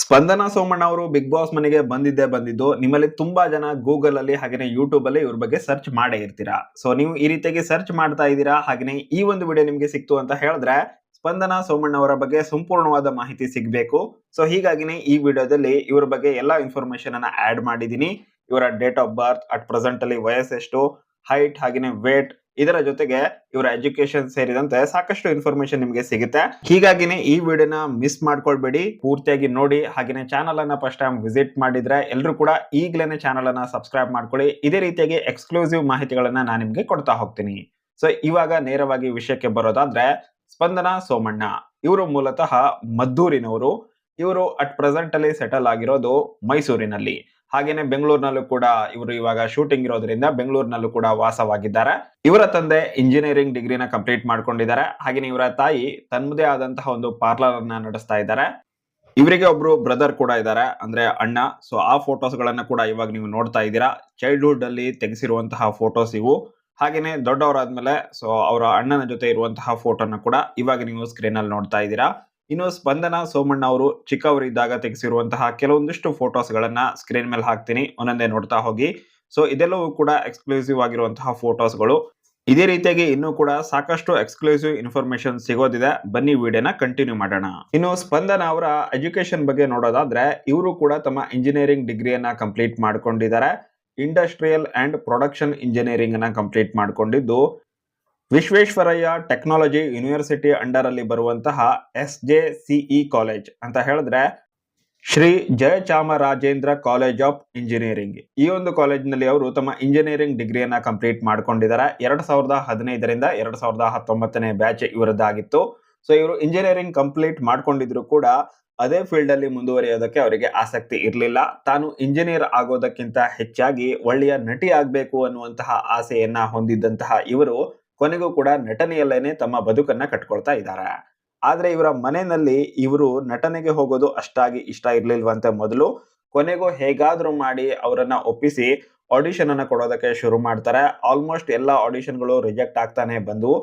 ಸ್ಪಂದನ ಸೋಮಣ್ಣ ಅವರು big boss ಮನೆಗೆ ಬಂದಿದ್ದು ನಿಮ್ಮಲ್ಲಿ ತುಂಬಾ ಜನ ಗೂಗಲ್ ಅಲ್ಲಿ ಹಾಗೆ ಯೂಟ್ಯೂಬ್ ಅಲ್ಲಿ ಇವ್ರ ಬಗ್ಗೆ ಸರ್ಚ್ ಮಾಡೇ ಇರ್ತೀರಾ. ಸೊ ನೀವು ಈ ರೀತಿಯಾಗಿ ಸರ್ಚ್ ಮಾಡ್ತಾ ಇದ್ದೀರಾ, ಹಾಗೆ ಈ ಒಂದು ವಿಡಿಯೋ ನಿಮ್ಗೆ ಸಿಕ್ತು ಅಂತ ಹೇಳಿದ್ರೆ ಸ್ಪಂದನ ಸೋಮಣ್ಣ ಅವರ ಬಗ್ಗೆ ಸಂಪೂರ್ಣವಾದ ಮಾಹಿತಿ ಸಿಗಬೇಕು. ಸೊ ಹೀಗಾಗಿನೇ ಈ ವಿಡಿಯೋದಲ್ಲಿ ಇವ್ರ ಬಗ್ಗೆ ಎಲ್ಲಾ ಇನ್ಫಾರ್ಮೇಶನ್ ಅನ್ನ ಆಡ್ ಮಾಡಿದೀನಿ. ಇವರ date of birth, at present ಅಲ್ಲಿ ವಯಸ್ಸೆಷ್ಟು, ಹೈಟ್ ಹಾಗೆ ವೇಟ್, ಇದರ ಜೊತೆಗೆ ಇವರ ಎಜುಕೇಶನ್ ಸೇರಿದಂತೆ ಸಾಕಷ್ಟು ಇನ್ಫಾರ್ಮೇಶನ್ ನಿಮಗೆ ಸಿಗುತ್ತೆ. ಹೀಗಾಗಿನೇ ಈ ವಿಡಿಯೋನ ಮಿಸ್ ಮಾಡ್ಕೊಳ್ಬೇಡಿ, ಪೂರ್ತಿಯಾಗಿ ನೋಡಿ. ಹಾಗೇನೆ ಚಾನಲ್ ಅನ್ನ ಫಸ್ಟ್ ಟೈಮ್ ವಿಸಿಟ್ ಮಾಡಿದ್ರೆ ಎಲ್ಲರೂ ಕೂಡ ಈಗಲೇ ಚಾನಲ್ ಅನ್ನ ಸಬ್ಸ್ಕ್ರೈಬ್ ಮಾಡ್ಕೊಳ್ಳಿ. ಇದೇ ರೀತಿಯಾಗಿ ಎಕ್ಸ್ಕ್ಲೂಸಿವ್ ಮಾಹಿತಿಗಳನ್ನ ನಾನು ನಿಮ್ಗೆ ಕೊಡ್ತಾ ಹೋಗ್ತೀನಿ. ಸೊ ಇವಾಗ ನೇರವಾಗಿ ವಿಷಯಕ್ಕೆ ಬರೋದಾದ್ರೆ, ಸ್ಪಂದನ ಸೋಮಣ್ಣ ಇವರು ಮೂಲತಃ ಮದ್ದೂರಿನವರು. ಇವರು ಅಟ್ ಪ್ರೆಸೆಂಟ್ ಅಲ್ಲಿ ಸೆಟಲ್ ಆಗಿರೋದು ಮೈಸೂರಿನಲ್ಲಿ. ಹಾಗೇನೆ ಬೆಂಗಳೂರಿನಲ್ಲೂ ಕೂಡ ಇವರು ಇವಾಗ ಶೂಟಿಂಗ್ ಇರೋದ್ರಿಂದ ಬೆಂಗಳೂರಿನಲ್ಲೂ ಕೂಡ ವಾಸವಾಗಿದ್ದಾರೆ. ಇವರ ತಂದೆ ಇಂಜಿನಿಯರಿಂಗ್ ಡಿಗ್ರಿನ ಕಂಪ್ಲೀಟ್ ಮಾಡ್ಕೊಂಡಿದ್ದಾರೆ. ಹಾಗೇನೆ ಇವರ ತಾಯಿ ತನ್ನದೇ ಆದಂತಹ ಒಂದು ಪಾರ್ಲರ್ ಅನ್ನ ನಡೆಸ್ತಾ ಇದ್ದಾರೆ. ಇವರಿಗೆ ಒಬ್ರು ಬ್ರದರ್ ಕೂಡ ಇದ್ದಾರೆ, ಅಂದ್ರೆ ಅಣ್ಣ. ಸೊ ಆ ಫೋಟೋಸ್ ಗಳನ್ನ ಕೂಡ ಇವಾಗ ನೀವು ನೋಡ್ತಾ ಇದ್ದೀರಾ. ಚೈಲ್ಡ್ಹುಡ್ ಅಲ್ಲಿ ತೆಗೆಸಿರುವಂತಹ ಫೋಟೋಸ್ ಇವು. ಹಾಗೇನೆ ದೊಡ್ಡವರಾದ್ಮೇಲೆ ಸೊ ಅವರ ಅಣ್ಣನ ಜೊತೆ ಇರುವಂತಹ ಫೋಟೋನ ಕೂಡ ಇವಾಗ ನೀವು ಸ್ಕ್ರೀನ್ ಅಲ್ಲಿ ನೋಡ್ತಾ ಇದ್ದೀರಾ. ಇನ್ನು ಸ್ಪಂದನ ಸೋಮಣ್ಣ ಅವರು ಚಿಕ್ಕವರಿದ್ದಾಗ ತೆಗೆಸಿರುವಂತಹ ಕೆಲವೊಂದಿಷ್ಟು ಫೋಟೋಸ್ ಗಳನ್ನ ಸ್ಕ್ರೀನ್ ಮೇಲೆ ಹಾಕ್ತೀನಿ, ಒಂದೊಂದೇ ನೋಡ್ತಾ ಹೋಗಿ. ಸೊ ಇದೆಲ್ಲವೂ ಕೂಡ ಎಕ್ಸ್ಕ್ಲೂಸಿವ್ ಆಗಿರುವಂತಹ ಫೋಟೋಸ್ಗಳು. ಇದೇ ರೀತಿಯಾಗಿ ಇನ್ನೂ ಕೂಡ ಸಾಕಷ್ಟು ಎಕ್ಸ್ಕ್ಲೂಸಿವ್ ಇನ್ಫಾರ್ಮೇಶನ್ ಸಿಗೋದಿದೆ. ಬನ್ನಿ ವಿಡಿಯೋನ ಕಂಟಿನ್ಯೂ ಮಾಡೋಣ. ಇನ್ನು ಸ್ಪಂದನ ಅವರ ಎಜುಕೇಶನ್ ಬಗ್ಗೆ ನೋಡೋದಾದ್ರೆ, ಇವರು ಕೂಡ ತಮ್ಮ ಇಂಜಿನಿಯರಿಂಗ್ ಡಿಗ್ರಿಯನ್ನ ಕಂಪ್ಲೀಟ್ ಮಾಡ್ಕೊಂಡಿದ್ದಾರೆ. ಇಂಡಸ್ಟ್ರಿಯಲ್ ಅಂಡ್ ಪ್ರೊಡಕ್ಷನ್ ಇಂಜಿನಿಯರಿಂಗ್ ಅನ್ನ ಕಂಪ್ಲೀಟ್ ಮಾಡ್ಕೊಂಡಿದ್ದು ವಿಶ್ವೇಶ್ವರಯ್ಯ ಟೆಕ್ನಾಲಜಿ ಯೂನಿವರ್ಸಿಟಿ ಅಂಡರ್ ಅಲ್ಲಿ ಬರುವಂತಹ SJCE ಕಾಲೇಜ್ ಅಂತ ಹೇಳಿದ್ರೆ Shri Jayachamarajendra college of engineering. ಈ ಒಂದು ಕಾಲೇಜಿನಲ್ಲಿ ಅವರು ತಮ್ಮ ಇಂಜಿನಿಯರಿಂಗ್ ಡಿಗ್ರಿಯನ್ನ ಕಂಪ್ಲೀಟ್ ಮಾಡ್ಕೊಂಡಿದ್ದಾರೆ. 2015ರಿಂದ 2019ನೇ ಬ್ಯಾಚ್ ಇವರದ್ದಾಗಿತ್ತು. ಸೊ ಇವರು ಇಂಜಿನಿಯರಿಂಗ್ ಕಂಪ್ಲೀಟ್ ಮಾಡ್ಕೊಂಡಿದ್ರು ಕೂಡ ಅದೇ ಫೀಲ್ಡ್ ಅಲ್ಲಿ ಮುಂದುವರಿಯೋದಕ್ಕೆ ಅವರಿಗೆ ಆಸಕ್ತಿ ಇರಲಿಲ್ಲ. ತಾನು ಇಂಜಿನಿಯರ್ ಆಗೋದಕ್ಕಿಂತ ಹೆಚ್ಚಾಗಿ ಒಳ್ಳೆಯ ನಟಿ ಆಗ್ಬೇಕು ಅನ್ನುವಂತಹ ಆಸೆಯನ್ನ ಹೊಂದಿದ್ದಂತಹ ಇವರು ಕೊನೆಗೂ ಕೂಡ ನಟನೆಯಲ್ಲೇನೆ ತಮ್ಮ ಬದುಕನ್ನ ಕಟ್ಕೊಳ್ತಾ ಇದ್ದಾರೆ. ಆದ್ರೆ ಇವರ ಮನೆಯಲ್ಲಿ ಇವರು ನಟನೆಗೆ ಹೋಗೋದು ಅಷ್ಟಾಗಿ ಇಷ್ಟ ಇರ್ಲಿಲ್ವಂತೆ ಮೊದಲು. ಕೊನೆಗೂ ಹೇಗಾದ್ರೂ ಮಾಡಿ ಅವರನ್ನ ಒಪ್ಪಿಸಿ ಆಡಿಷನ್ ಅನ್ನ ಕೊಡೋದಕ್ಕೆ ಶುರು ಮಾಡ್ತಾರೆ. ಆಲ್ಮೋಸ್ಟ್ ಎಲ್ಲಾ ಆಡಿಷನ್ಗಳು ರಿಜೆಕ್ಟ್ ಆಗ್ತಾನೆ ಬಂದು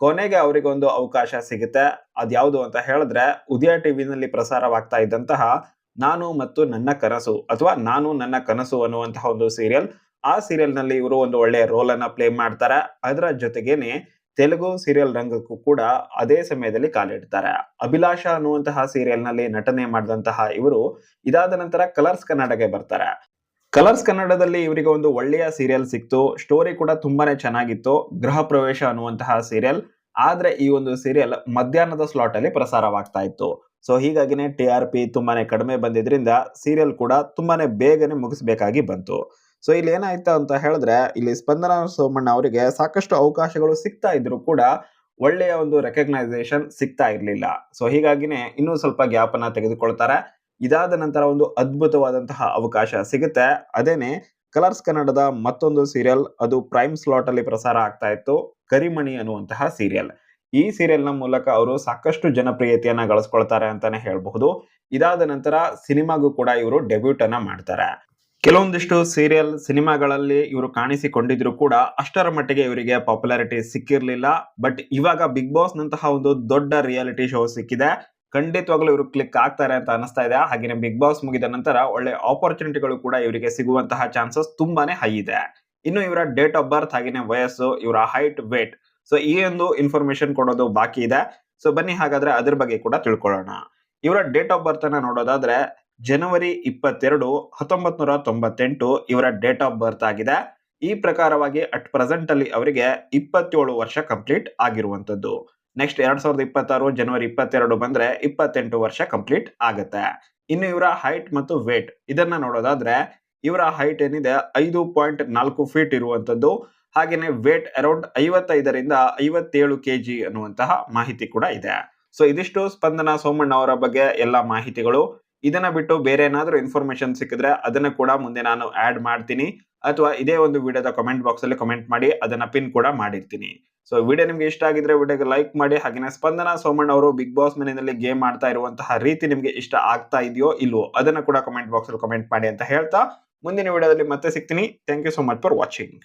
ಕೊನೆಗೆ ಅವರಿಗೊಂದು ಅವಕಾಶ ಸಿಗುತ್ತೆ. ಅದ್ಯಾವುದು ಅಂತ ಹೇಳಿದ್ರೆ, ಉದಯ ಟಿವಿನಲ್ಲಿ ಪ್ರಸಾರವಾಗ್ತಾ ಇದ್ದಂತಹ ನಾನು ಮತ್ತು ನನ್ನ ಕನಸು ಅಥವಾ ನಾನು ನನ್ನ ಕನಸು ಅನ್ನುವಂತಹ ಒಂದು ಸೀರಿಯಲ್. ಆ ಸೀರಿಯಲ್ ನಲ್ಲಿ ಇವರು ಒಂದು ಒಳ್ಳೆಯ ರೋಲ್ ಅನ್ನ ಪ್ಲೇ ಮಾಡ್ತಾರೆ. ಅದರ ಜೊತೆಗೇನೆ ತೆಲುಗು ಸೀರಿಯಲ್ ರಂಗಕ್ಕೂ ಕೂಡ ಅದೇ ಸಮಯದಲ್ಲಿ ಕಾಲಿಡ್ತಾರೆ. ಅಭಿಲಾಷ ಅನ್ನುವಂತಹ ಸೀರಿಯಲ್ ನಲ್ಲಿ ನಟನೆ ಮಾಡಿದಂತಹ ಇವರು ಇದಾದ ನಂತರ ಕಲರ್ಸ್ ಕನ್ನಡಗೆ ಬರ್ತಾರೆ. ಕಲರ್ಸ್ ಕನ್ನಡದಲ್ಲಿ ಇವರಿಗೆ ಒಂದು ಒಳ್ಳೆಯ ಸೀರಿಯಲ್ ಸಿಕ್ತು. ಸ್ಟೋರಿ ಕೂಡ ತುಂಬಾನೇ ಚೆನ್ನಾಗಿತ್ತು, ಗೃಹ ಪ್ರವೇಶ ಅನ್ನುವಂತಹ ಸೀರಿಯಲ್. ಆದ್ರೆ ಈ ಒಂದು ಸೀರಿಯಲ್ ಮಧ್ಯಾಹ್ನದ ಸ್ಲಾಟ್ ಅಲ್ಲಿ ಪ್ರಸಾರವಾಗ್ತಾ ಇತ್ತು. ಸೊ ಹೀಗಾಗಿನೇ TRP ತುಂಬಾನೇ ಕಡಿಮೆ ಬಂದಿದ್ರಿಂದ ಸೀರಿಯಲ್ ಕೂಡ ತುಂಬಾನೇ ಬೇಗನೆ ಮುಗಿಸ್ಬೇಕಾಗಿ ಬಂತು. ಸೊ ಇಲ್ಲಿ ಏನಾಯ್ತು ಅಂತ ಹೇಳಿದ್ರೆ, ಇಲ್ಲಿ ಸ್ಪಂದನ ಸೋಮಣ್ಣ ಅವರಿಗೆ ಸಾಕಷ್ಟು ಅವಕಾಶಗಳು ಸಿಗ್ತಾ ಇದ್ರು ಕೂಡ ಒಳ್ಳೆಯ ಒಂದು ರೆಕಗ್ನೈಸೇಷನ್ ಸಿಗ್ತಾ ಇರ್ಲಿಲ್ಲ. ಸೊ ಹೀಗಾಗಿನೇ ಇನ್ನೂ ಸ್ವಲ್ಪ ಗ್ಯಾಪ್ ಅನ್ನ ತೆಗೆದುಕೊಳ್ತಾರೆ. ಇದಾದ ನಂತರ ಒಂದು ಅದ್ಭುತವಾದಂತಹ ಅವಕಾಶ ಸಿಗುತ್ತೆ. ಅದೇನೆ ಕಲರ್ಸ್ ಕನ್ನಡದ ಮತ್ತೊಂದು ಸೀರಿಯಲ್. ಅದು ಪ್ರೈಮ್ ಸ್ಲಾಟ್ ಅಲ್ಲಿ ಪ್ರಸಾರ ಆಗ್ತಾ ಇತ್ತು, ಕರಿಮಣಿ ಅನ್ನುವಂತಹ ಸೀರಿಯಲ್. ಈ ಸೀರಿಯಲ್ ನ ಮೂಲಕ ಅವರು ಸಾಕಷ್ಟು ಜನಪ್ರಿಯತೆಯನ್ನ ಗಳಿಸ್ಕೊಳ್ತಾರೆ ಅಂತಾನೆ ಹೇಳಬಹುದು. ಇದಾದ ನಂತರ ಸಿನಿಮಾಗೂ ಕೂಡ ಇವರು ಡೆಬ್ಯೂಟ್ ಅನ್ನ ಮಾಡ್ತಾರೆ. ಕೆಲವೊಂದಿಷ್ಟು ಸೀರಿಯಲ್ ಸಿನಿಮಾಗಳಲ್ಲಿ ಇವರು ಕಾಣಿಸಿಕೊಂಡಿದ್ರು ಕೂಡ ಅಷ್ಟರ ಮಟ್ಟಿಗೆ ಇವರಿಗೆ ಪಾಪ್ಯುಲಾರಿಟಿ ಸಿಕ್ಕಿರ್ಲಿಲ್ಲ. ಬಟ್ ಇವಾಗ ಬಿಗ್ ಬಾಸ್ ನಂತಹ ಒಂದು ದೊಡ್ಡ ರಿಯಾಲಿಟಿ ಶೋ ಸಿಕ್ಕಿದೆ. ಖಂಡಿತವಾಗ್ಲೂ ಇವರು ಕ್ಲಿಕ್ ಆಗ್ತಾರೆ ಅಂತ ಅನಿಸ್ತಾ ಇದೆ. ಹಾಗೆ ಬಿಗ್ ಬಾಸ್ ಮುಗಿದ ನಂತರ ಒಳ್ಳೆ ಆಪರ್ಚುನಿಟಿಗಳು ಕೂಡ ಇವರಿಗೆ ಸಿಗುವಂತಹ ಚಾನ್ಸಸ್ ತುಂಬಾನೇ ಹೈ ಇದೆ. ಇನ್ನು ಇವರ ಡೇಟ್ ಆಫ್ ಬರ್ತ್ ಹಾಗೆ ವಯಸ್ಸು, ಇವರ ಹೈಟ್, ವೇಟ್, ಸೊ ಈ ಒಂದು ಇನ್ಫಾರ್ಮೇಶನ್ ಕೊಡೋದು ಬಾಕಿ ಇದೆ. ಸೊ ಬನ್ನಿ ಹಾಗಾದ್ರೆ ಅದ್ರ ಬಗ್ಗೆ ಕೂಡ ತಿಳ್ಕೊಳ್ಳೋಣ. ಇವರ ಡೇಟ್ ಆಫ್ ಬರ್ತ್ ಅನ್ನ ನೋಡೋದಾದ್ರೆ ಜನವರಿ 22, 1998 ಇವರ ಡೇಟ್ ಆಫ್ ಬರ್ತ್ ಆಗಿದೆ. ಈ ಪ್ರಕಾರವಾಗಿ ಅಟ್ ಪ್ರೆಸೆಂಟ್ ಅಲ್ಲಿ ಅವರಿಗೆ 27 ವರ್ಷ ಕಂಪ್ಲೀಟ್ ಆಗಿರುವಂತದ್ದು. ನೆಕ್ಸ್ಟ್ 2026 ಜನವರಿ 22 ಬಂದ್ರೆ 28 ವರ್ಷ ಕಂಪ್ಲೀಟ್ ಆಗುತ್ತೆ. ಇನ್ನು ಇವರ ಹೈಟ್ ಮತ್ತು ವೇಟ್ ಇದನ್ನ ನೋಡೋದಾದ್ರೆ, ಇವರ ಹೈಟ್ ಏನಿದೆ 5.4 ಫೀಟ್ ಇರುವಂತದ್ದು. ಹಾಗೇನೆ ವೇಟ್ ಅರೌಂಡ್ 55ರಿಂದ 57 kg ಅನ್ನುವಂತಹ ಮಾಹಿತಿ ಕೂಡ ಇದೆ. ಸೊ ಇದಿಷ್ಟು ಸ್ಪಂದನ ಸೋಮಣ್ಣ ಅವರ ಬಗ್ಗೆ ಎಲ್ಲಾ ಮಾಹಿತಿಗಳು. ಇದನ್ನ ಬಿಟ್ಟು ಬೇರೆ ಏನಾದ್ರೂ ಇನ್ಫಾರ್ಮೇಶನ್ ಸಿಕ್ಕಿದ್ರೆ ಅದನ್ನ ಕೂಡ ಮುಂದೆ ನಾನು ಆಡ್ ಮಾಡ್ತೀನಿ, ಅಥವಾ ಇದೇ ಒಂದು ವಿಡಿಯೋದ ಕಮೆಂಟ್ ಬಾಕ್ಸ್ ಅಲ್ಲಿ ಕಮೆಂಟ್ ಮಾಡಿ, ಅದನ್ನ ಪಿನ್ ಕೂಡ ಮಾಡಿರ್ತೀನಿ. ಸೊ ವಿಡಿಯೋ ನಿಮ್ಗೆ ಇಷ್ಟ ಆಗಿದ್ರೆ ವಿಡಿಯೋಗೆ ಲೈಕ್ ಮಾಡಿ. ಹಾಗೆ ಸ್ಪಂದನ ಸೋಮಣ್ಣ ಅವರು ಬಿಗ್ ಬಾಸ್ ಮನೆಯಲ್ಲಿ ಗೇಮ್ ಮಾಡ್ತಾ ಇರುವಂತಹ ರೀತಿ ನಿಮ್ಗೆ ಇಷ್ಟ ಆಗ್ತಾ ಇದೆಯೋ ಇಲ್ವೋ ಅದನ್ನ ಕೂಡ ಕಮೆಂಟ್ ಬಾಕ್ಸ್ ಅಲ್ಲಿ ಕಮೆಂಟ್ ಮಾಡಿ ಅಂತ ಹೇಳ್ತಾ ಮುಂದಿನ ವಿಡಿಯೋದಲ್ಲಿ ಮತ್ತೆ ಸಿಗ್ತೀನಿ. Thank you so much for watching.